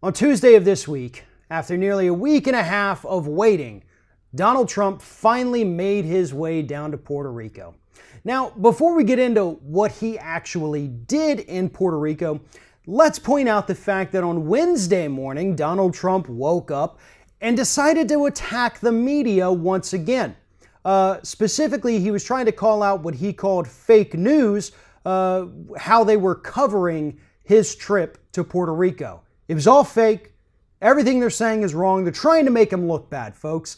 On Tuesday of this week, after nearly a week and a half of waiting, Donald Trump finally made his way down to Puerto Rico. Now, before we get into what he actually did in Puerto Rico, let's point out the fact that on Wednesday morning, Donald Trump woke up and decided to attack the media once again. Specifically, he was trying to call out what he called fake news, how they were covering his trip to Puerto Rico. It was all fake. Everything they're saying is wrong. They're trying to make him look bad, folks.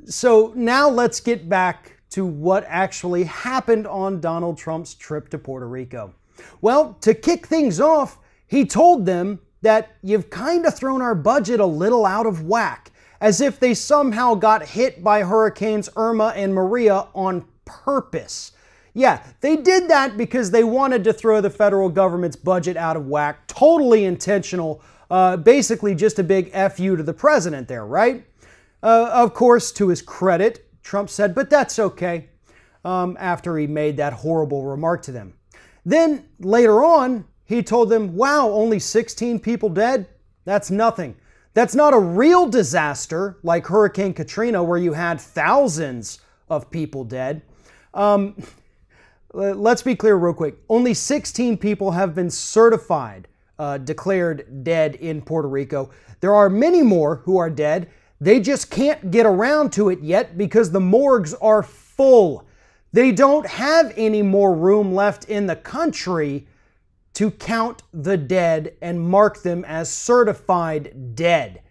So now let's get back to what actually happened on Donald Trump's trip to Puerto Rico. Well, to kick things off, he told them that you've kind of thrown our budget a little out of whack, as if they somehow got hit by Hurricanes Irma and Maria on purpose. Yeah, they did that because they wanted to throw the federal government's budget out of whack. Totally intentional. Basically just a big F you to the president there, right? Of course, to his credit, Trump said, but that's okay, after he made that horrible remark to them. Then later on, he told them, wow, only 16 people dead? That's nothing. That's not a real disaster like Hurricane Katrina where you had thousands of people dead. Let's be clear real quick. Only 16 people have been certified, declared dead in Puerto Rico. There are many more who are dead. They just can't get around to it yet because the morgues are full. They don't have any more room left in the country to count the dead and mark them as certified dead.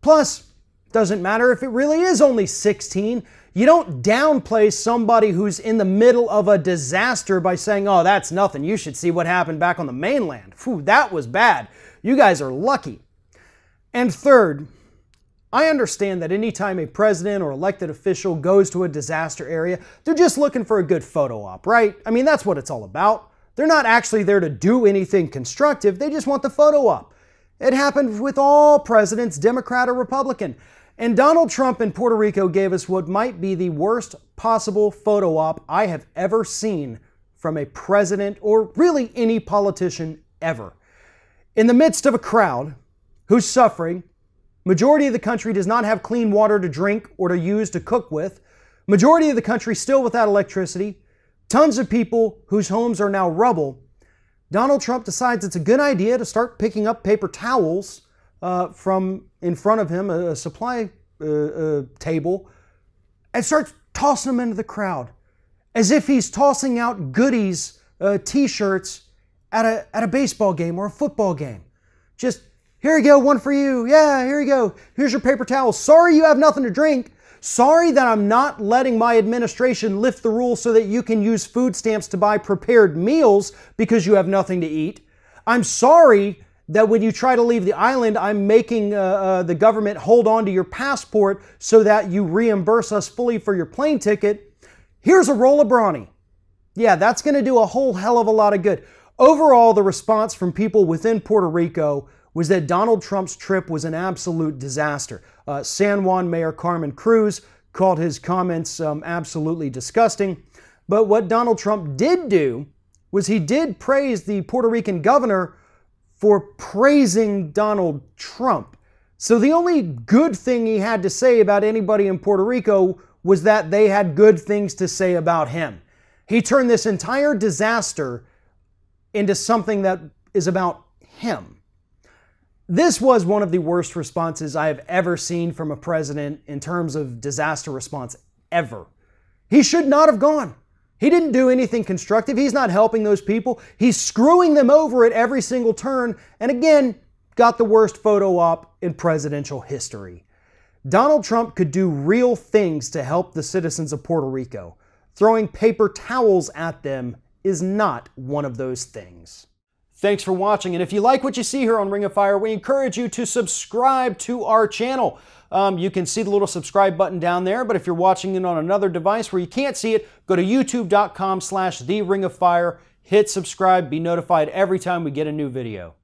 Plus, doesn't matter if it really is only 16. You don't downplay somebody who's in the middle of a disaster by saying, oh, that's nothing. You should see what happened back on the mainland. Phew, that was bad. You guys are lucky. And third, I understand that anytime a president or elected official goes to a disaster area, they're just looking for a good photo op, right? I mean, that's what it's all about. They're not actually there to do anything constructive. They just want the photo op. It happened with all presidents, Democrat or Republican. And Donald Trump in Puerto Rico gave us what might be the worst possible photo op I have ever seen from a president or really any politician ever. In the midst of a crowd who's suffering, majority of the country does not have clean water to drink or to use to cook with, majority of the country still without electricity, tons of people whose homes are now rubble, Donald Trump decides it's a good idea to start picking up paper towels from in front of him, a supply table, and starts tossing them into the crowd as if he's tossing out goodies, t-shirts at a baseball game or a football game. Just, here you go, one for you. Yeah, here you go. Here's your paper towel. Sorry you have nothing to drink. Sorry that I'm not letting my administration lift the rules so that you can use food stamps to buy prepared meals because you have nothing to eat. I'm sorry that when you try to leave the island, I'm making the government hold on to your passport so that you reimburse us fully for your plane ticket. Here's a roll of brawny. Yeah, that's going to do a whole hell of a lot of good. Overall, the response from people within Puerto Rico was that Donald Trump's trip was an absolute disaster. San Juan Mayor Carmen Cruz called his comments absolutely disgusting. But what Donald Trump did do was he did praise the Puerto Rican governor for praising Donald Trump. So the only good thing he had to say about anybody in Puerto Rico was that they had good things to say about him. He turned this entire disaster into something that is about him. This was one of the worst responses I have ever seen from a president in terms of disaster response ever. He should not have gone. He didn't do anything constructive. He's not helping those people. He's screwing them over at every single turn. And again, got the worst photo op in presidential history. Donald Trump could do real things to help the citizens of Puerto Rico. Throwing paper towels at them is not one of those things. Thanks for watching, and if you like what you see here on Ring of Fire, we encourage you to subscribe to our channel. You can see the little subscribe button down there, but if you're watching it on another device where you can't see it, go to youtube.com/TheRingOfFire, hit subscribe, be notified every time we get a new video.